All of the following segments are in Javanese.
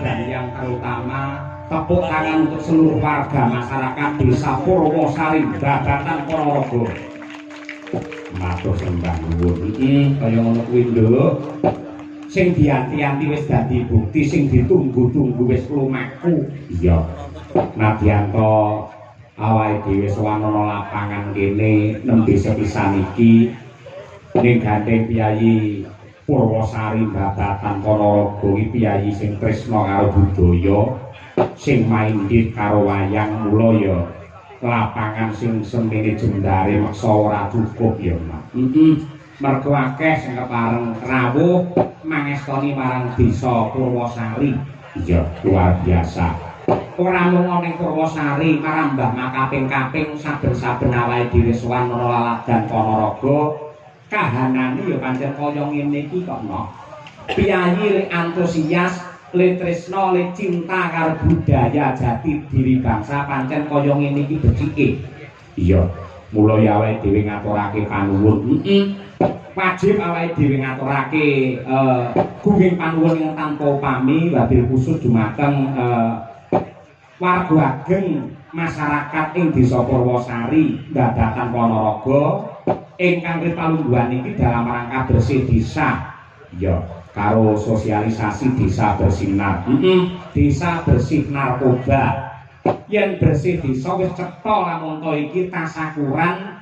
dan yang terutama tepuk tangan untuk seluruh warga masyarakat Desa Purwosari Babatan Ponorogo. Matur sembah nuwun iki kaya ngono kuwi nduk. Sing dianti-anti wis dadi bukti, sing ditunggu-tunggu wis lumaku. Iya. Nadyan to awake dhewe sowan ana lapangan kene nembe sepisan iki ning gandeng Piyayi Purwosari Babatan Ponorogo iki piyayi sing tresna karo budaya, sing maindhit karo wayang, mula ya lapangan sing semene jendare meksa ora cukup ya, Mak. Mergo akeh sing kepareng rawuh mangestoni marang Desa Purwosari. Iya, luar biasa. Ora mung ana ing Purwosari, marang Mbah Makaping-kaping saben-saben awake dhewe sowan ana laladan Ponorogo. Kahanane ya pancen kaya ngene iki kok, Nok. Piyayi le antusias, le tresna, le cinta karo budaya jati diri bangsa pancen kaya ngene iki becike. Iya, mula ya awake dhewe ngaturake panuwun. Wajib awake dhewe ngaturake gunging panuwun ing tanpa upami wabil khusus dumateng warga ageng masyarakat ing Desa Purwosari Babatan Ponorogo ingkang ripalungguhan iki dalam rangka bersih desa ya karo sosialisasi desa bersinar. Desa bersih narkoba. Yen bersih desa wis cetha lamun to iki tasakuran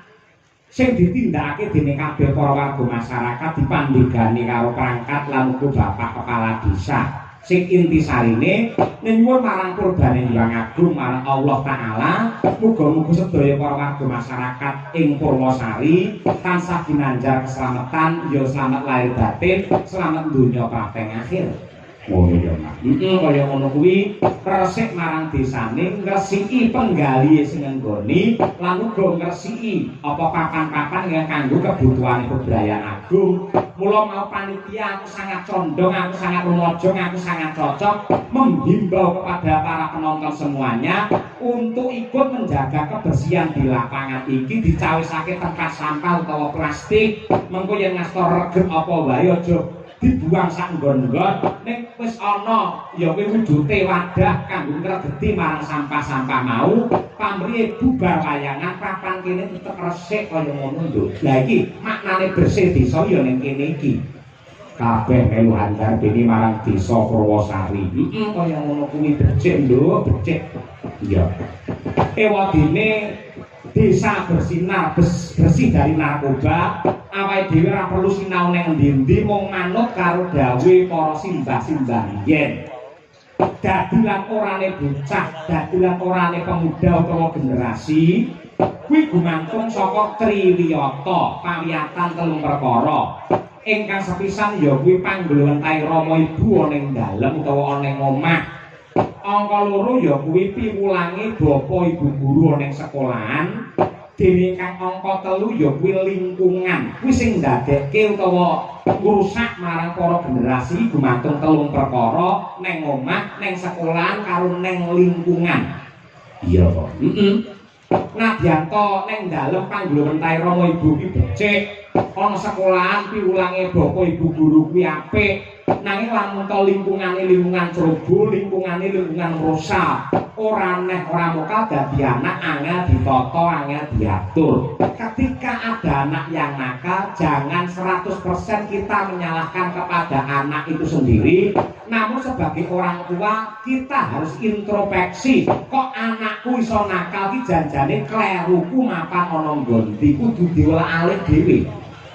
sing ditindakake dening kabeh para warga masyarakat dipandhegani karo perangkat lan uga Bapak Kepala Desa. Sing intisarine nyuwun marang Purbane Hyang Agung marang Allah Taala muga-muga sedaya para warga masyarakat ing Purwosari tansah ginanjar keselamatan ya selamat lahir batin, selamat donya kaping akhir. Ngono ya, Mas. Kaya ngono kuwi resik marang desane ngresiki penggalihe sing nggoni lan uga ngresiki apa papan-papan yang kanggo kebutuhane Bebrayan Agung. Mula mau panitia aku sangat condong, aku sangat rumojong, aku sangat cocok menghimbau kepada para penonton semuanya untuk ikut menjaga kebersihan di lapangan iki, dicawisake tempat sampah utawa plastik, mengko yen ngastor regep apa wae aja dibuang sak nggon-nggon. Ning wis ana ya kuwi wujute wadah kanggo ngregeti marang sampah-sampah mau, pamrihe bubar wayangan papan kene tetep resik kaya ngono nduk. Lah iki maknane bersih desa ya ning kene iki. Kabeh melu handar dene marang Desa Purwosari. Kaya ngono kuwi becik nduk, becik. Iya. Ewadene desa bersinar, bersih dari narkoba. Awake dhewe ora perlu sinau ning endi-endi, mung manut karo dawuhe para simbah-simbah biyen. Dadilan orane bocah, dadilan orane pemuda utawa generasi kuwi gumantung saka triwiyata pawiyatan telung perkara. Ingkang sepisan ya kuwi panggulwentai Rama Ibu ana ing dalem utawa ana ing omah. Angka loro ya kuwi piwulange bapa ibu guru ana ing sekolahan. Dene kang angka 3 ya kuwi lingkungan. Kuwi sing ndadekke utawa ngrusak marang para generasi gumantung telung perkara ning omah, ning sekolahan karo ning lingkungan. Iya kok. Nadyan to ning dalem panggulwentai Rama Ibu ki becik, ana sekolahan piwulange bapa ibu guru kuwi apik. Nanging lamun to lingkungane lingkungan ceroboh, lingkungane lingkungan rusak, ora neh ora mokal dadi anak angel ditata, angel diatur. Ketika ada anak yang nakal, jangan 100% kita menyalahkan kepada anak itu sendiri. Namun sebagai orang tua kita harus introspeksi, kok anakku iso nakal ki janjane kleruku mapan ana nggondi, kudu diolah-alih dhewe.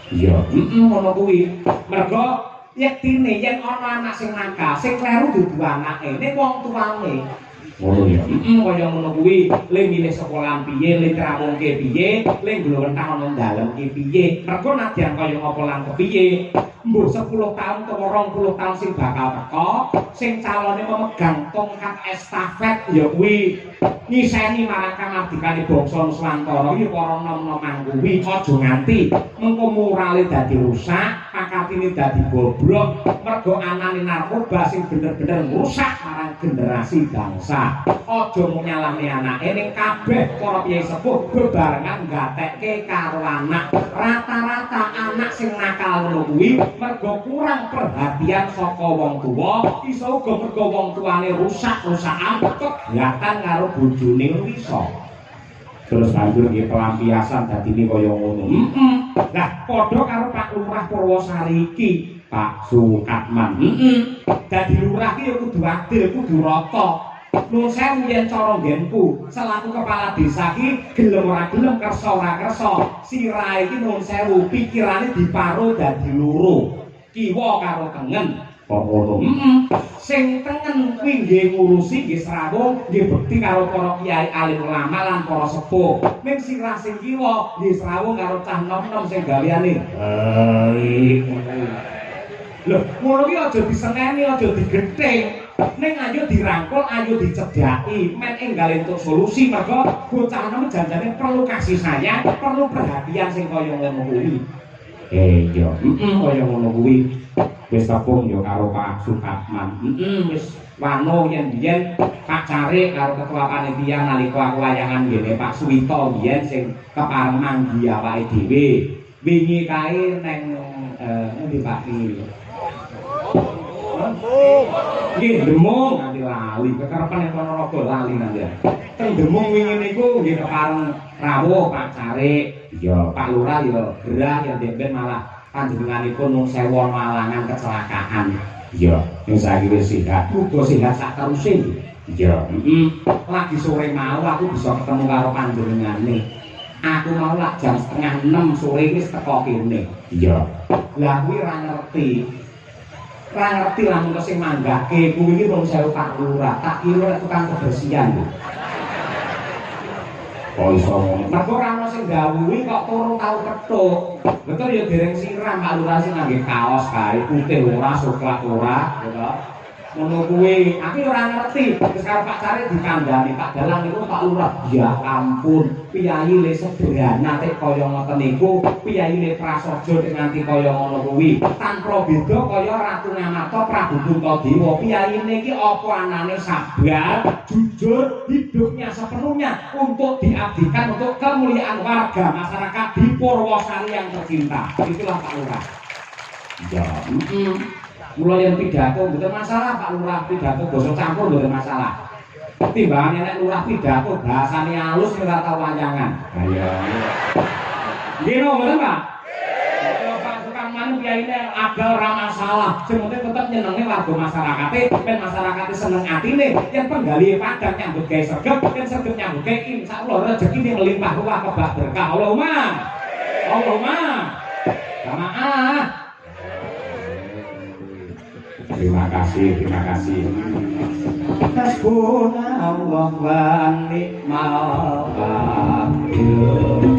Iya, ngono kuwi. Mergo yektine yen ana anak sing nakal, sing kleru dudu anake, nek wong tuane. Ngono ya. Kaya ngono kuwi, le milih sekolahan piye, le trawungke piye, le glowentah ana dalem ki piye. Mergo nadyan kaya apa lan kepiye. Mbuh 10 tahun utawa 20 tahun sing bakal teko, sing calone memegang tongkat estafet ya kuwi nyiseni marang kamardikane bangsa Nuswantara iki para nom-noman kuwi aja nganti mengko morale dadi rusak, pakatine dadi bobrok, mergo anane narkoba sing bener-bener rusak marang generasi bangsa. Aja mung nyalahne anake ning kabeh para piyai sepuh bebarengan gatekke karo anak. Rata-rata anak sing nakal ngono kuwi mergo kurang perhatian saka wong tuwa, iso uga mergo wong tuane rusak-rusakan kegiatan karo bojone iso. Terus banjur nggih pelampiasan dadine kaya ngono. Lah padha karo Pak Lurah Purwosari iki, Pak Sukatman. Dadi lurah ki ya kudu adil, kudu rata. Nuwun sewu yen cara nggenku selaku kepala desa ki gelem ora gelem kersa ora kersa, sirahe iki nuwun sewu pikirane diparo dadi loro. Kiwa karo tengen. Ngono. Sing tengen kuwi nggih ngurusi nggih srawung, nggih bekti karo para kiai alim ulama lan para sepuh. Ning sirah sing kiwa nggih srawung karo cah nom-nom sing gaweane. Lho, ngono ki aja diseneni, aja digething. Ning ayo dirangkul, ayo dicedhaki, men enggal entuk solusi mergo bocah nom janjane perlu kasih sayang, perlu perhatian sing kaya ngono kuwi. Iya, kaya ngono kuwi. Wis tepung ya karo Pak Sukatman. Wis wano yen-yen pacare karo ketua panitia nalika aku wayangan ngene Pak Suwito biyen sing kepareng manggi awake dhewe. Wingi kae neng endi Pak iki? Nggih, Demung nganti lali, kekerepen ning Ponorogo lali nanti. Teng Demung wingi niku nggih kepareng rawuh Pak Carik, ya Pak Lurah ya gerah ya demben malah panjenenganipun mung sewu malangan kecelakaan. Iya, yang saiki wis sehat, muga sehat sak teruse. Iya, lagi sore mau aku bisa ketemu karo panjenengane. Aku mau lak jam 5:30 sore wis teko kene. Iya. Lah kuwi ora ngerti. Ora ngerti lamun sing manggake kuwi iki mung sewu Pak Lurah, tak kira tukang kebersihan. Oh iso ngono. Mergo ora ono sing gawuhi kok turu tau kethuk. Betul ya dereng siram Pak Lurah sing ngangge kaos kae putih ora, coklat ora, ya. Ngono kuwi, aku ora ngerti. Terus karo Pak Carik dikandani Pak Dalang niku Pak Lurah, ya ampun, piyayi le sederhana tek kaya ngoten niku, piyayi le prasaja tek nganti kaya ngono kuwi. Tanpa beda kaya Ratu Ngamata Prabu Puntadewa. Piyayi niki apa anane sabar, jujur, hidupnya sepenuhnya untuk diabdikan untuk kemuliaan warga masyarakat di Purwosari yang tercinta. Itulah Pak Lurah. Ya, mulai yang pidato betul masalah Pak Lurah, pidato basa campur betul masalah. Timbangannya nek lurah pidato bahasane halus ora tau wayangan. Ayo. Nggih betul Pak? Kalau Pak Sukatman kiyaine agak ora masalah, sing penting tetep nyenengi warga masyarakate, ben masyarakate seneng atine, yen penggalihe padang nyambut gawe sregep, yen sregep nyambut gawe insyaallah rezekine melimpah ruah kebak berkah. Allahumma. Allahumma. Jamaah. Terima kasih, terima kasih. Hasbunallah wa ni'mal wakil.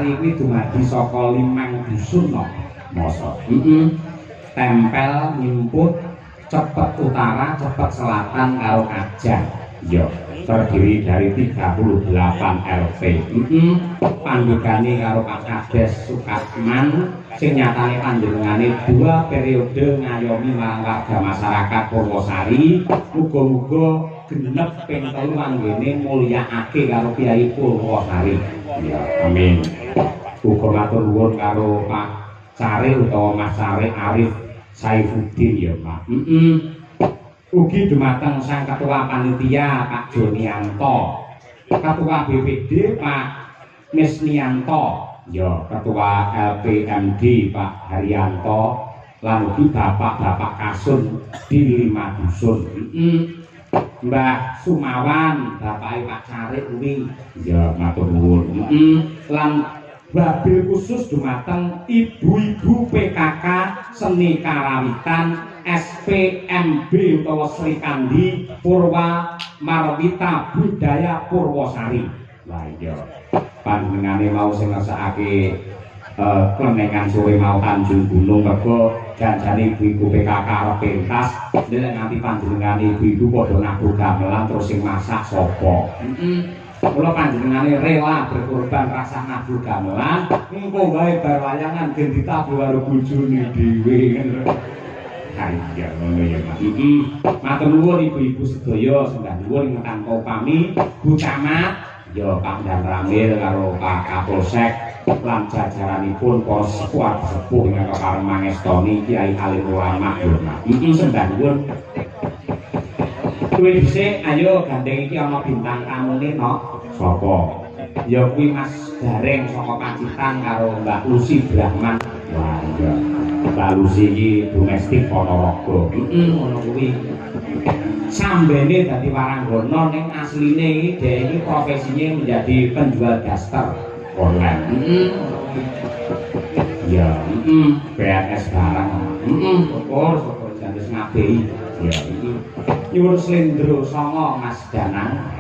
Purwosari kuwi dumadi saka 5 dusun no. Masa. Tempel nyimput cepet utara, cepet selatan karo Kajang. Yo, terdiri dari 38 RT. Pandhegane karo Pak Kades Sukatman sing nyatane panjenengane 2 periode ngayomi marang warga masyarakat Purwosari, muga-muga genep ping 3 anggene mulyakake karo Kyai Purwosari. Ya, amin. Uga matur nuwun karo Pak Cari utawa Mas Cari Arif Saifuddin ya, Pak. Ugi dumateng Sang Ketua Panitia Pak Jonianto, Ketua BPD Pak Misnianto, ya Ketua LPMD Pak Haryanto, lan ugi bapak-bapak kasun di 5 dusun. Mbah Sumawan, bapak Pak Cari kuwi, ya matur nuwun. Lan wabil khusus dumateng ibu-ibu PKK Seni Karawitan SPMB utawa Sri Kandi Purwa Marwita Budaya Purwosari. Lah iya panjenengane mau sing ngersakake klenengan sore mau Tanjung Gunung mergo janjane ibu-ibu PKK arep pentas nek nganti panjenengane ibu-ibu padha nabur gamelan terus sing masak sapa. Kula panjenengane rela berkorban rasa nabur gamelan engko gawe bar wayangan gen ditabuh karo bojone dhewe. Iya ngono ya Mas. Matur nuwun ibu-ibu sedaya sembah nuwun ingkang upami Bu Camat ya Pak Dan Ramil karo Pak Kapolsek lan jajaranipun para sepuh ingkang kareng mangestoni Kiai Alim Ulama ya Mas. Sembah nuwun. Kuwi dhisik ayo gandeng iki ana bintang tamune no. Sapa? Ya kuwi Mas Gareng saka Pacitan karo Mbak Lucy Brahman. Wah iya. Mbak Lucy iki domestik Ponorogo. Ngono kuwi. Sambene dadi waranggana ning asline iki dhek iki profesinya menjadi penjual daster online. Ya, PNS barang. Syukur jantes ngabei. Ya iki nyuwun slendro songo Mas Danang.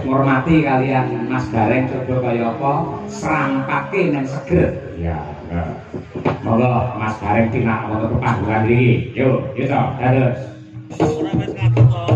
Ngormati kalian Mas Gareng coba kaya apa serampake nang seger. Ya. Monggo Mas Gareng tinak wonten panggungan iki. Yo, yo to, dados. Ora wis ngatur kok.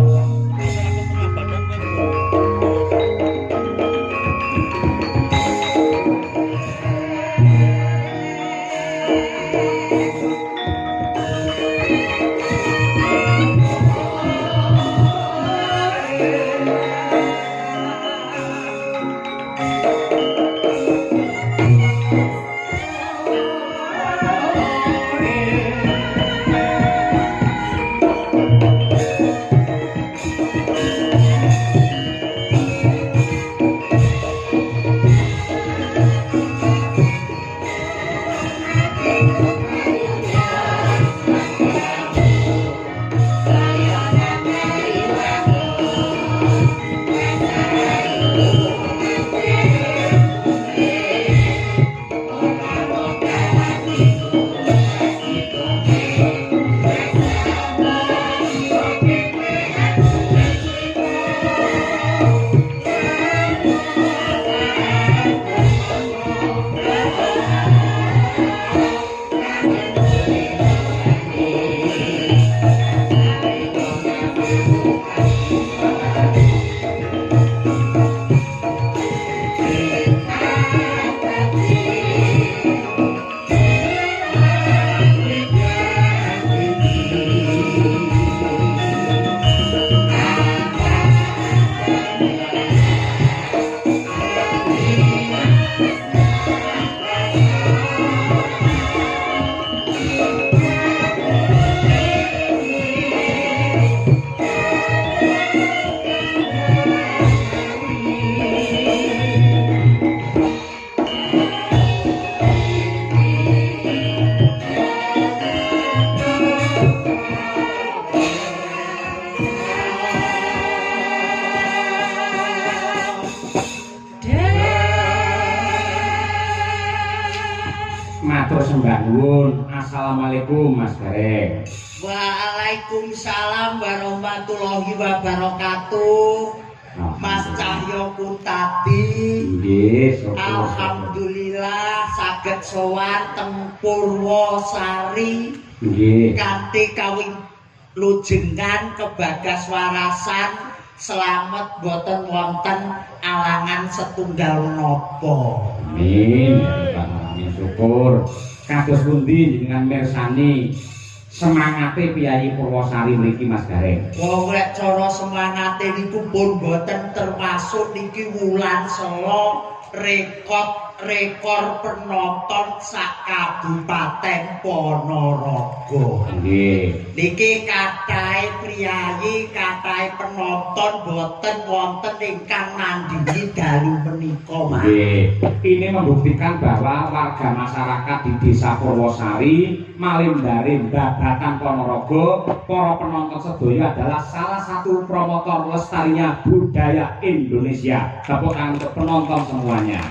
Matur sembah nuwun. Assalamualaikum Mas Gareng. Waalaikumsalam warahmatullahi wabarakatuh. Mas Cah Cahyoku tadi. Nggih, Alhamdulillah saged sowan teng Purwosari. Nggih. Kanthi kawing lujengan kebagas warasan selamat boten wonten alangan setunggal menapa. Amin. Amin syukur. Kados pundi jenengan mirsani semangate Piyayi Purwosari mriki Mas Gareng? Wong lek cara semangate niku pun boten termasuk niki wulan Sela rekor penonton sak Kabupaten Ponorogo. Nggih. Niki kathah priyayi, kathah penonton boten wonten ingkang nandingi dalu menika, Mas. Nggih. Ini membuktikan bahwa warga masyarakat di Desa Purwosari, Malimbarim, Babatan Ponorogo, para penonton sedaya adalah salah satu promotor lestarinya budaya Indonesia. Tepuk tangan untuk penonton semuanya.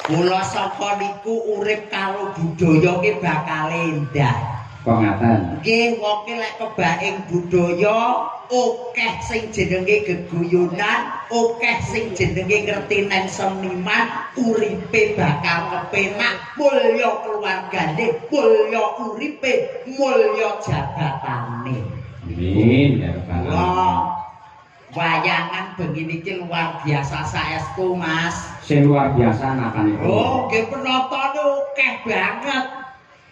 Kula saka niku urip karo budaya ki bakal endah. Kok ngaten? Nggih, wong ki lek kebaing budaya akeh sing jenenge geguyonan, akeh sing jenenge ngerti nang seniman, uripe bakal kepenak, mulya keluargane, mulya uripe, mulya jabatane. Amin ya rabbal alamin. Wayangan begini ki luar biasa saestu, Mas. Sing luar biasa napa niku? Oh, nggih penontonane akeh banget.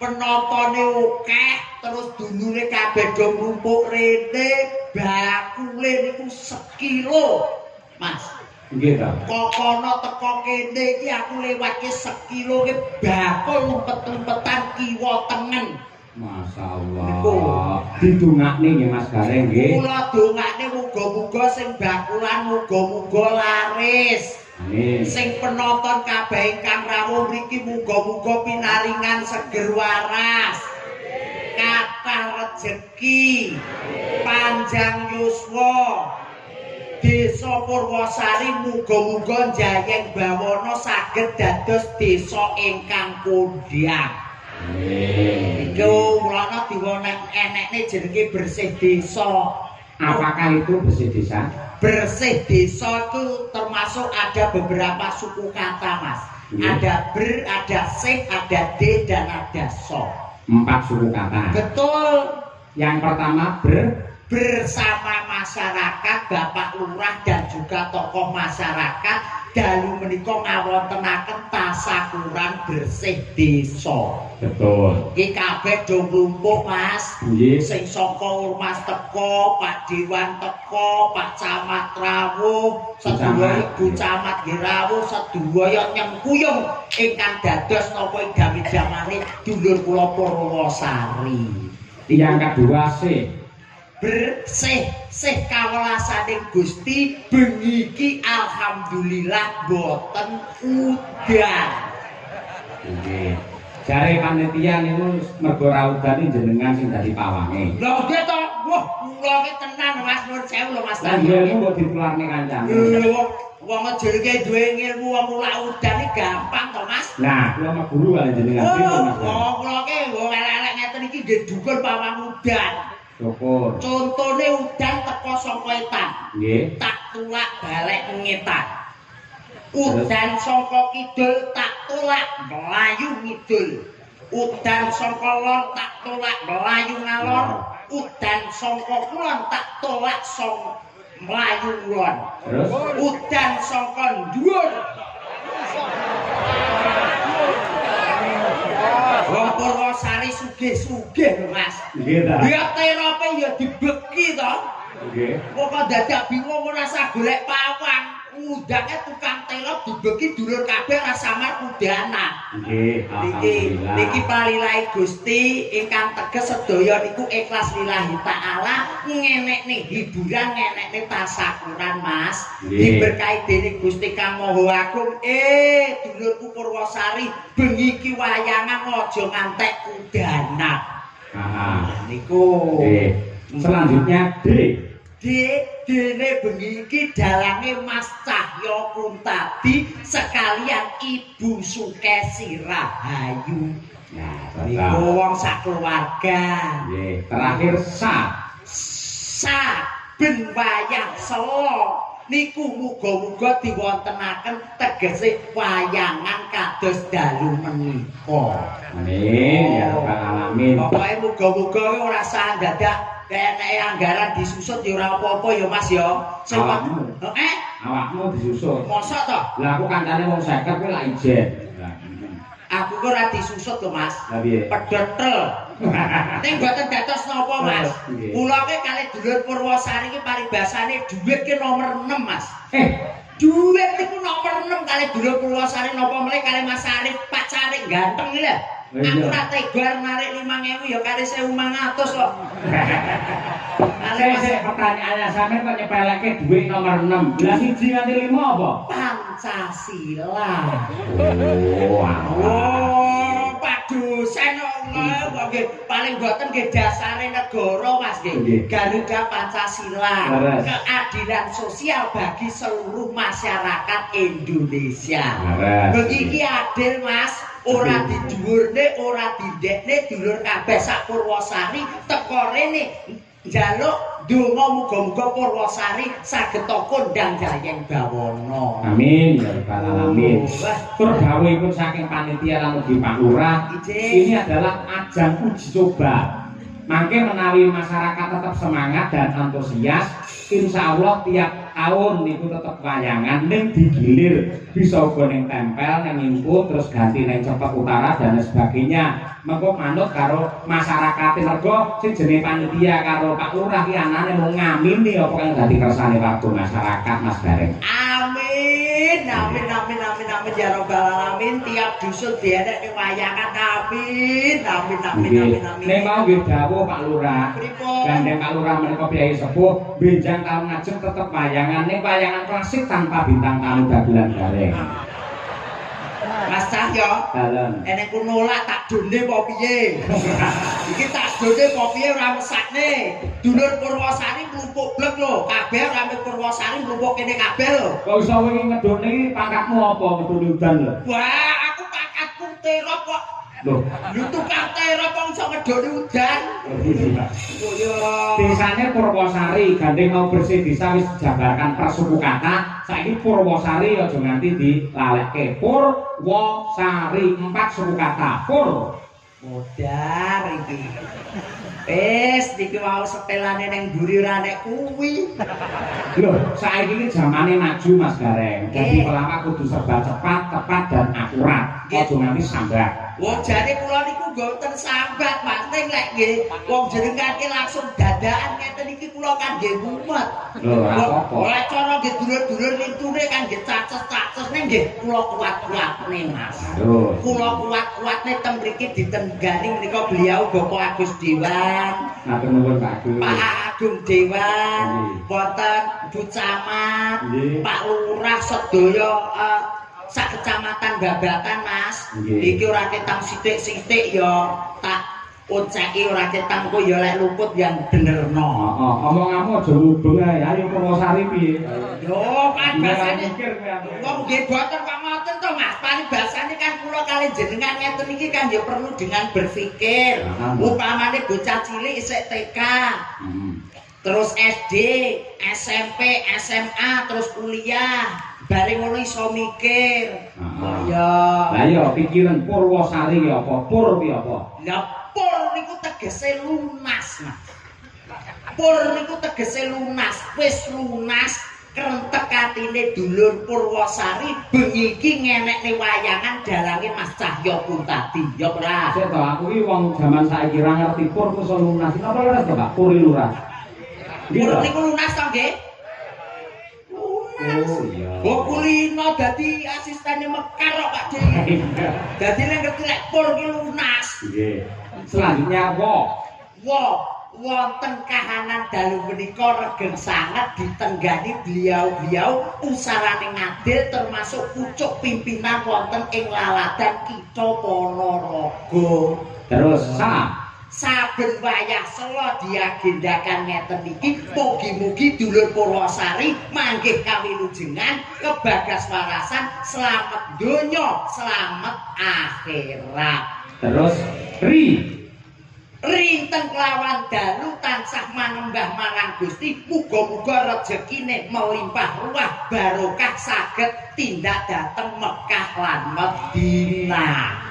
Penontonane akeh, terus dulure kabeh do nglumpuk rene, bakule niku sekilo, Mas. Nggih ta. Kokono teko kene iki aku lewat ki sekilo ki bakul umpet-umpetan kiwa tengen. Masyaallah. Didongakne nggih Mas Gareng nggih. Kula dongakne muga-muga sing bakulan muga-muga laris. Amin. Sing penonton kabeh ingkang rawuh mriki muga-muga pinaringan seger waras. Kathah rejeki. Panjang yuswa. Desa Purwosari muga-muga njayeng bawana saged dados desa ingkang kondhang. Amin. Iku mulane diweneh-enekne jenenge bersih desa. Apakah itu bersih desa? Bersih desa itu termasuk ada beberapa suku kata, Mas. Ya. Ada ber, ada sih, ada d, dan ada so. 4 suku kata. Betul. Yang pertama Bersama masyarakat, Bapak Lurah dan juga tokoh masyarakat dalu menika ngawontenaken tasakuran bersih desa. betul. Iki kabeh do nglumpuk, Mas. Nggih. Sing saka Ormas teko, Pak Dewan teko, Pak Camat rawuh, sedaya Ibu Camat nggih rawuh, sedaya nyengkuyung ingkang dados napa ing damane dulur kula Purwosari. Yang kedua Bersih kawelasaning Gusti bengi iki alhamdulillah boten udan. Nggih. Jare panitia niku mergo ra udan jenengan sing dadi pawange. Lha nggih to, wah kula iki tenan Mas Nur sewu lho Mas. Lah ilmu kok ditularne kancane. Wong jenenge duwe ilmu wong mulak udan iki gampang to Mas. Nah, kula mah guru kali jenengan pripun Mas. Kula ki wong elek-elek ngeten iki nggih dukul pawang udan. Syukur. Contone udan teko saka etan. Nggih. Tak tulak balik ngetan. Udan saka kidul tak tulak melayu ngidul. Udan saka lor tak tulak melayu ngalor. Udan saka kulon tak tulak melayu kulon. Terus Udan saka dhuwur. Wong Purwosari sugih-sugih lho Mas. nggih ta. Ya terope ya dibeki to. Nggih. Kok dadak bingung ora usah golek pawang. Udange tukang telok dibeki dulur kabeh rasa mar udanan. Nggih, alhamdulillah. Niki palilahi Gusti ingkang teges sedaya niku ikhlas lillahi taala ngenekne hiburan ngenekne tasakuran Mas. Diberkahi dening Gusti Kang Maha Agung. Dulurku Purwosari bengi iki wayangan aja ngantek udanan. Niku. Selanjutnya Dene bengi iki dalange Mas Cahyo Kuntadi sekalian Ibu Sukesi Rahayu. Nah, Niku wong sakeluarga. Nggih, terakhir Saben wayah Sela niku muga-muga diwontenaken tegese wayangan kados dalu menika. Amin ya rabbal alamin. Pokoke muga-muga ora sah dadak eneke anggaran disusut ya ora apa-apa ya Mas ya. Sing Awakmu disusut. Mosok to? Lah aku kancane wong 50 kuwi lak ijen. Aku kok ora disusut to Mas. Lah piye? Pedhotel. Ning mboten dados napa Mas. Kula ki kalih dulur Purwosari ki paribasane dhuwit ki nomor 6 Mas. Dhuwit niku nomor 6 kalih dulur Purwosari napa meneh kalih Mas Arif pacare ganteng iki lho. Aku ora tega narik 5.000 ya kali 1.500 kok. Saya pertanyaannya sampe kok nyepeleke duit nomor 6. Lah siji nganti 5 apa? Pancasila. Pak dosen nggih paling boten nggih dasare negara Mas nggih. Garuda Pancasila. Keadilan sosial bagi seluruh masyarakat Indonesia. Begiki adil Mas. Ora didhuwurne, ora didekne dulur kabeh sak Purwosari teko rene njaluk donga muga-muga Purwosari saged kondang jayeng bawana. Amin ya rabbal alamin. Tur dawuhipun saking panitia lan ugi Pak Lurah, ini adalah ajang uji coba. Mangke menawi masyarakat tetap semangat dan antusias, insya Allah tiap tahun niku tetap wayangan ning digilir bisa uga ning tempel ning info terus ganti ning Cepet Utara dan sebagainya. Mengko manut karo masyarakat mergo sing jenenge panitia karo Pak Lurah ki anane mung ngamini apa kang dadi kersane waktu masyarakat Mas Bareng. Amin. Amin ya rabbal alamin. Tiap dusun dienek ning wayangan amin. Nek mau nggih dawuh Pak Lurah. Gandeng Pak Lurah menika piyai sepuh benjang taun ngajeng tetep wayangan ning wayangan klasik tanpa bintang tamu dagelan bareng. Mas Cahyo, enek ku nolak tak done apa piye? Iki tak done apa piye ora mesakne. Dulur Purwosari mlumpuk blek lho, kabeh rame Purwosari mlumpuk kene kabeh lho. Kok iso wingi ngedone iki pangkatmu apa ngedone udan lho? Wah, aku pangkatku terop kok. Loh, lu tukang terop kok iso ngedone udan. Oh ya. Desane Purwosari, gandeng mau bersih desa wis jabarkan persuku kata. Saiki Purwosari aja nganti dilalekke. Purwosari 4 suku kata. Pur. Modar iki. Wis iki mau sepelane ning mburi ora nek kuwi. Lho, saiki iki zamane maju Mas Gareng. Jadi pelawak kudu serba cepat, tepat dan akurat. Aja nganti sambat. Wong jane kula niku mboten sambat, Mas. Ning lek nggih wong jenengan ki langsung dadakan ngeten iki kula kan nggih mumet. Lho, ora apa-apa. Oleh cara nggih dulur-dulur lintune kan nggih caces-caces ning nggih kula kuat-kuatne, Mas. Kula kuat-kuatne teng mriki ditenggani menika beliau Bapak Agus Dewan. Matur nuwun Pak Agus. Pak Agung Dewan, wonten Bu Camat, Pak Lurah sedaya sak kecamatan Babatan Mas. Iki ora ketang sithik-sithik ya tak uceki ora ketang kok ya lek luput yang benerno. Heeh, omonganmu aja mubeng ae. Ayo Purwosari piye? Yo, paribasane wong nggih boten kok ngoten to Mas. Paribasane kan kula kali jenengan ngeten iki kan ya perlu dengan berpikir. Upamane bocah cilik isih TK. Terus SD, SMP, SMA, terus kuliah. Bareng ngono iso mikir. Ya. Lah ya pikiran Purwosari ya apa? Pur piye apa? Lah pur niku tegese lunas, Mas. Pur niku tegese lunas, wis lunas krentek atine dulur Purwosari bengi iki ngenekne wayangan dalange Mas Cahyo pun tadi. Ya ora. Sik to aku iki wong jaman saiki ora ngerti pur ku iso lunas. Napa leres to, Pak? Puri lunas. Pur niku lunas to nggih? Oh iya. Oh kulino dadi asistene Mekar kok Pak Dek. Dadi nek ngerti lek pur ki lunas. Nggih. Selanjutnya wonten kahanan dalu menika regeng sanget ditenggani beliau-beliau usarane ngadil termasuk pucuk pimpinan wonten ing laladan Kitha Ponorogo. Terus saben wayah sela diagendakan ngeten iki mugi-mugi dulur Purwosari manggih kawilujengan kebagas warasan selamat donya selamat akhirat. Terus rinten kelawan dalu tansah manembah marang Gusti muga-muga rejekine melimpah ruah barokah saged tindak dhateng Mekah lan Madinah.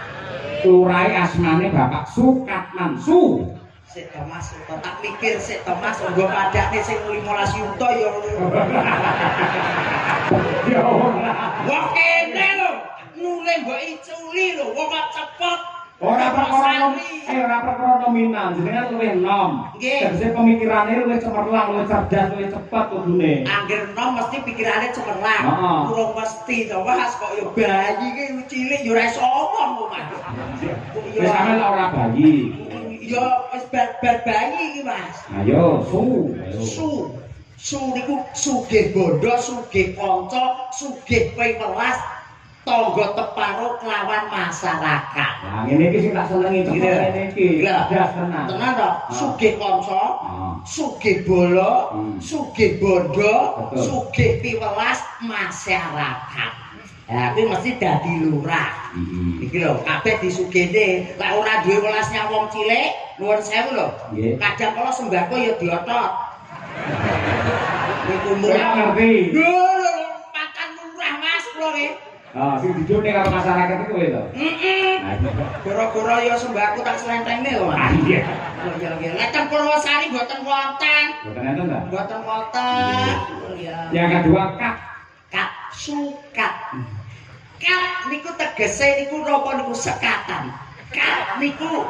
Turai asmane Bapak Sukatman Su. Sik Mas, tak mikir sik Mas, nggo padakne sing 15 yuta ya. Ya ora. Wah kene lho, nule mbok iculi lho, wong kok cepet. Ora perkara nominal, jenengan luwih enom. Nggih. Tegese pemikirane luwih cemerlang, luwih cerdas, luwih cepet kudune. Angger enom mesti pikirane cemerlang. Heeh. Urung mesti to Mas, kok ya bayi ki cilik ya ora iso omong kok Mas. Wis sampe ora bayi. Ya wis bar bayi iki Mas. Ayo, Su niku sugih bondo, sugih kanca, sugih welas, tangga teparo kelawan masyarakat. Nah, ngene iki sing tak senengi ngene iki. Cerdas tenan. Tenan to, sugih kanca, sugih bola, sugih bondo, sugih piwelas masyarakat. Ya, kuwi mesti dadi lurah. Iki lho, kabeh disugihne. Lek ora duwe welasnya wong cilik, nuwun sewu lho. Kadang kala sembako ya diotot. Niku ngerti. Lho, makan lurah Mas kula nggih. Sing dijone karo masyarakat iku lho. Goro-goro ya sembako tak slenthenge lho, Mas. Iya. Oh iya nggih. Lek teng Purwosari mboten wonten. Mboten enten ta? Mboten wonten. Iya. Yang kedua Kak Sukat. Kat niku tegese niku napa niku sekatan. Kat niku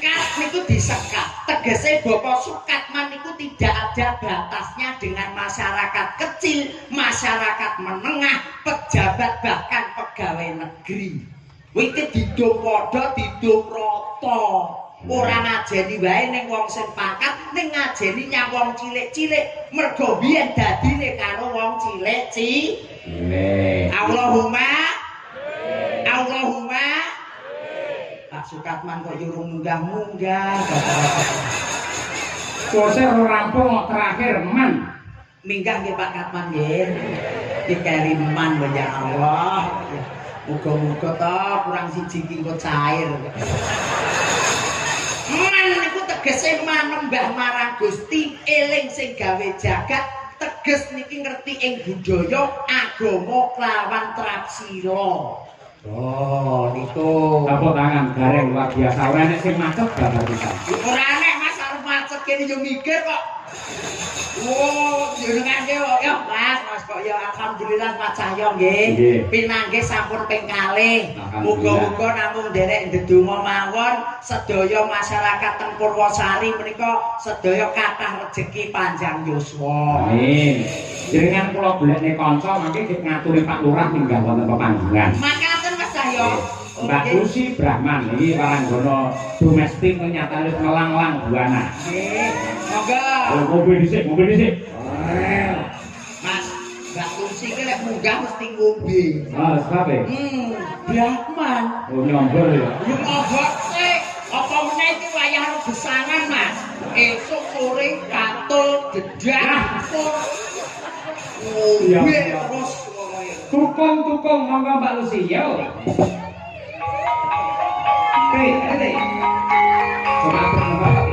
Kat niku disekat. Tegese Bapak Sukatman niku tidak ada batasnya dengan masyarakat kecil, masyarakat menengah, pejabat bahkan pegawai negeri. Iki didung padha, didung rata. Ora ngajeni wae ning wong sing pangkat, ning ngajeni nyang wong cilik-cilik. Mergo biyen dadine karo wong cilik cilik. Allahumma Pak Sukatman kok yo munggah-munggah. Kose rampung kok terakhir man. Minggah nggih Pak Katman nggih. Dikariman ya Allah. Muga-muga to kurang siji ki engko cair. Man niku tegese manembah marang Gusti, eling sing gawe jagat, teges niki ngerti ing budaya, agama klawan trapsira. Oh, niku. Tepuk tangan gareng luar biasa. Ora enek sing macet gambar kita. Ora enek Mas arep macet kene yo mikir kok. Oh, jenengan ge kok ya Mas kok ya alhamdulillah Mas Cahyo nggih. Pinanggih sampun ping kalih. Muga-muga namung nderek ndedonga mawon sedaya masyarakat teng Purwosari menika sedaya kathah rejeki panjang yuswa. Amin. Jenengan kula golekne kanca mangke ngaturi Pak Lurah minggah wonten pepanggilan. Makaten Mas Cahyo. Mbak Lucy Brahman iki waranggono domestik nyatane melanglang buana. Nggih. Monggo. Mobil dhisik. Mas, Mbak Lucy ki lek munggah mesti ngombe. Sebab e? Brahman. Oh nyombor ya. Yo obot sik. Apa meneh iki wayah besangan, Mas. Esuk sore katul dedah. Iya. Terus Tukung monggo Mbak Lucy yo. Hei. Semangat.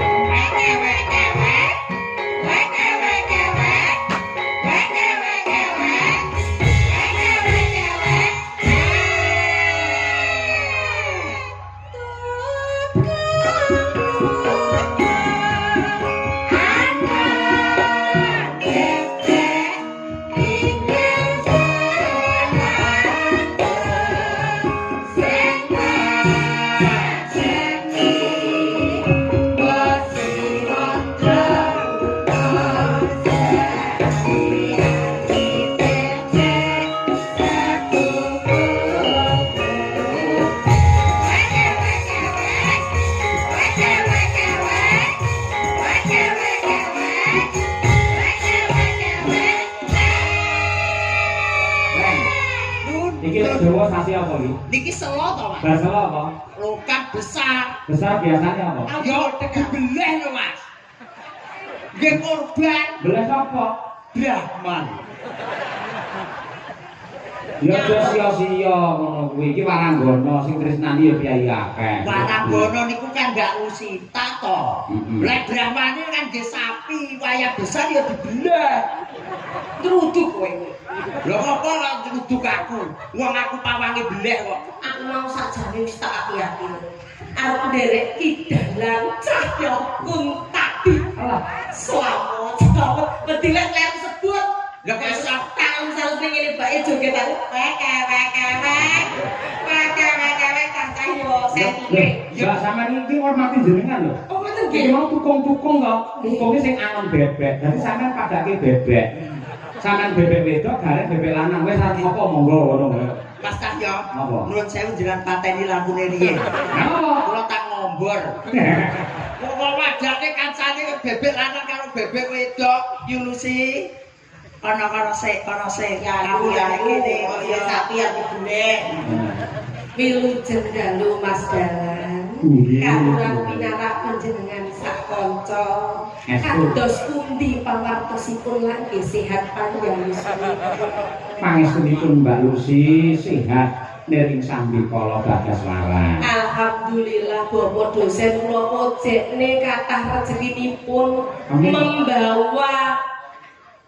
Sasi apa iki? Niki selo to, Mas? Bahasa apa? Lokat besar. Besar biasanya apa? Yo dibeleh lho, Mas. Nggih korban Belah apa? Brahman. Ya aja sia-sia ngono kuwi. Iki waranggana sing tresnani ya kiai akeh. Waranggana niku kan gak usita to. Lek Brahmane kan nggih sapi, wayah besar ya dibelah. Truduk kowe. Lho apa kok truduk aku? Wong aku pawange belek kok. Aku mau sakjane wis tak ati-ati. Arep nderek kidalan cahya kuntabi. Alah, Selamat bedilek ler sebut. Lah kok iso Tahun selalu ning ngene bae jogetan. Kancah yo sentine. ya sampean iki hormati jenengan lho. Oh ngoten Iki nggih. mau tukung-tukung kok. Tukunge sing angon bebek. Dadi sampean padake bebek. Sampean bebek wedok garek bebek lanang wis arep apa monggo ngono. Mas Cahyo. Apa? Menurut saya jenengan pateni lampune riyen. Apa? Kula tak ngombor. Wong wadane kancane bebek lanang karo bebek wedok, Yunusi. Ana sik. Kamu ya kene kok ya sapi yang dibelek. Wilujeng dalu Mas Dalan. Nggih. Kawula pinarak panjenengan sak kanca. Kados pundi pawartosipun lan sehat panjang yuswa. Pangestunipun Mbak Lucy sehat nering sambi kala Bagaswaran. Alhamdulillah Bapak dosen kula ojekne kathah rezekinipun Amin. membawa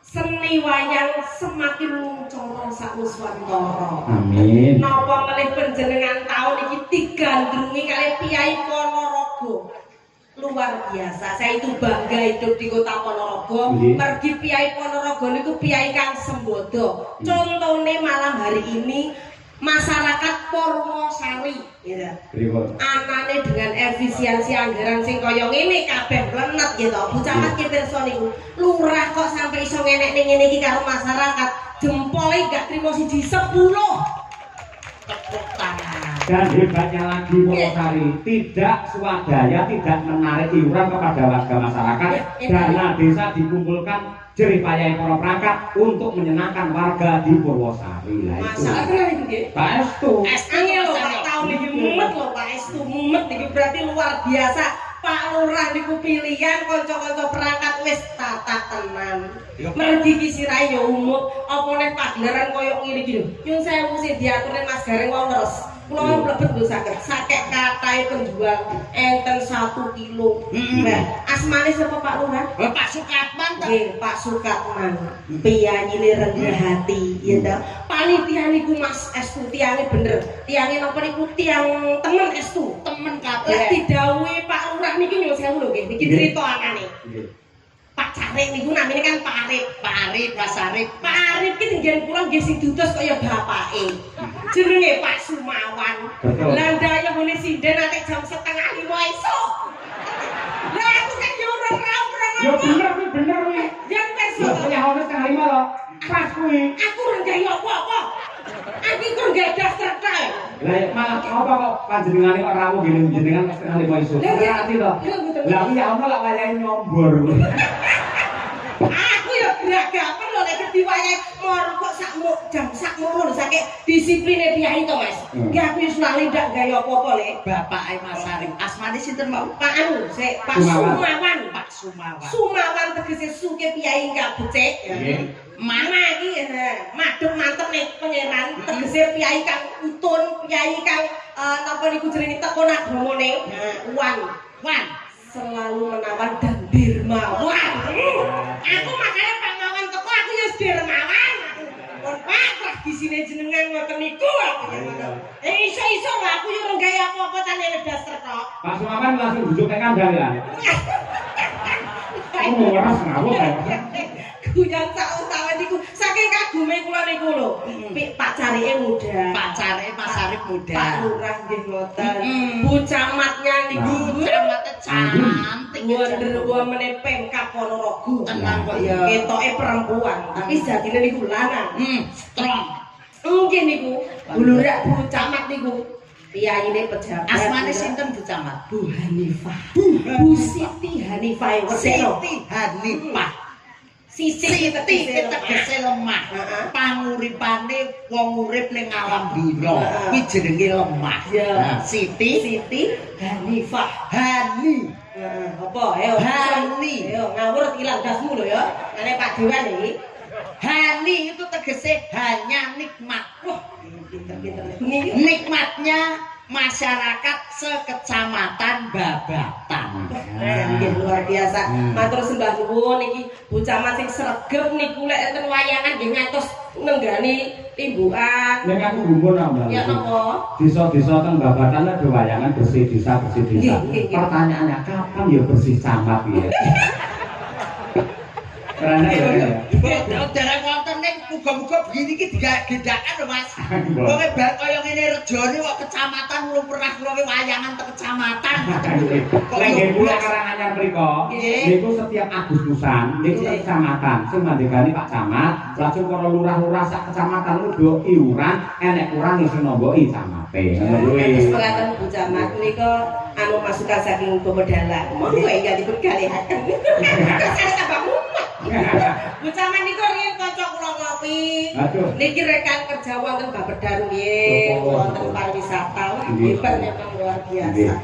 seni wayang semakin muncul sak Nuswantara. Amin. Napa melih panjenengan taun iki digandrungi kali Piyai Ponorogo. Luar biasa. Saya itu bangga hidup di Kota Ponorogo. Nggih. Mergi Piyai Ponorogo niku piyai kang sembodo. Contone malam hari ini masyarakat Purwosari gitu. Pripun? Anane dengan efisiensi anggaran sing kaya ngene kabeh mlenet gitu. Bu Camat ki pirsa niku. Lurah kok sampai iso ngenek ning ngene iki karo masyarakat. Jempole gak trimo siji 10. Tepuk tangan. Dan hebatnya lagi Purwosari tidak swadaya, tidak menarik iuran kepada warga masyarakat. Dana desa dikumpulkan jerih payah para perangkat untuk menyenangkan warga di Purwosari. Lah itu. Masalah tenan iki nggih. Pak Estu. Angel lho Pak tahun iki mumet lho Pak Estu mumet iki berarti luar biasa. Pak Lurah niku pilihan kanca-kanca perangkat wis tata tenan. Mergi ki sirahe ya umut, apa nek pagelaran koyo ngene iki lho. Nyun sewu sing diaturne Mas Gareng wau leres. Kula mau mlebet lho saged sakek katahe penjual enten 1 kilo. Nah, asmane sapa Pak Lurah? Pak Sukatman ta? Nggih, Pak Sukatman. Piyayine rendah hati, ya ta. Panitia niku Mas Estu tiange bener. Tiange napa niku tiang temen Estu. Temen Lah kabeh. didhawuhi Pak Lurah niki nyuwun sewu lho nggih. Niki crita anane. Pak Carik niku namine kan Pak Arif. Mas Arif. Pak Arif ki tinggal kula nggih sing dudos kaya bapake. Jenenge Pak Sumawan. Betul. Lah ndaya ngene sinden ate jam 4:30 esuk. Lah aku kan yo ora Ya bener kuwi bener kuwi. Yang perso. Ya punya honor setengah 5 loh. Pas kuwi. Aku ora gawe apa-apa. Aku kok gak daftar kae. Lah ya, malah apa kok panjenengane ora rawuh gini jenengan setengah 5 iso. Lah, iya. Ati to. Iya, betul. Lah aku ya ono lak wayahe nyombor. Aku ya beragapan lho nek diwayahi moro kok sakmono lho saking disipline piyai to Mas. Nggih aku wis lali ndak gawe apa-apa le. Bapake Mas Arif. Asmane sinten mau? Pak anu, sik Pak Sumawan. Sumawan. Pak Sumawan. Sumawan tegese suke piyai enggak becik. Nggih. Mana iki madhep mantep nih pangeran tegese piyai kang utun, piyai kang napa niku jenenge tekon agamane. Wan selalu menawan dan dermawan. Aku makanya Pak Mawan teko aku ya dermawan. Pun Pak tradisine jenengan ngoten niku aku ya ngono. Iso-iso lah aku yo ora gawe apa-apa tane nedas tok. Pak Sumawan langsung bujuk ning kandang ya. Oh, ora ngawur kae. Guyon sak utawa niku saking kagume kula niku lho. Pak Carike muda. Pak Carike Mas Arif muda. Pak Lurah nggih ngoten. Bu Camatnya niku Camate cantik. Wonder Woman Pemkab Ponorogo. Tenang kok ya. Ketoke perempuan, tapi jatine niku lanang. Strong. Nggih niku. Bu Lurah Bu Camat niku piyayine pejabat. Asmane sinten Bu Camat? Bu Hanifah. Bu Siti Hanifah. Siti Hanifah. Siti tegese lemah. Panguripane wong urip ning alam dunya kuwi jenenge lemah. Ya. Siti Hanifah. Hani. Apa? Ayo. Hani. Ayo ngawur ilang dasmu lho ya. Ane Pak Dewan iki. Hani itu tegese hanya nikmat. Wah, pinter-pinter. Nikmatnya masyarakat sekecamatan Babatan. Nggih luar biasa. Matur sembah nuwun iki Bu Camat sing sregep niku lek enten wayangan nggih ngantos nenggani timbukan. Nek aku gumun Mbak. Ya napa? Desa-desa teng Babatan ada wayangan bersih desa, bersih desa. Nggih. Pertanyaannya kapan ya bersih camat ya? Karena ya. Dereng wonten ning muga-muga begini iki digedakan lho Mas. Wong bar kaya ngene rejane kok kecamatan belum pernah ngrungokke wayangan te kecamatan. Lek nggih kula Karanganyar mriku, niku setiap Agustusan niku teng kecamatan sing mandekani Pak Camat, lajeng para lurah-lurah sak kecamatan niku do iuran, enek kurang sing nomboki camate. Terus pengaten Bu Camat menika anu masukan saking Pemedalan. Monggo ya dipun galehaken. Kesane tambah mumet. Bu Camat niku riyen kanca kula ngopi. Niki rekan kerja wonten Bapedan nggih, wonten pariwisata. Wah, hebat memang luar biasa.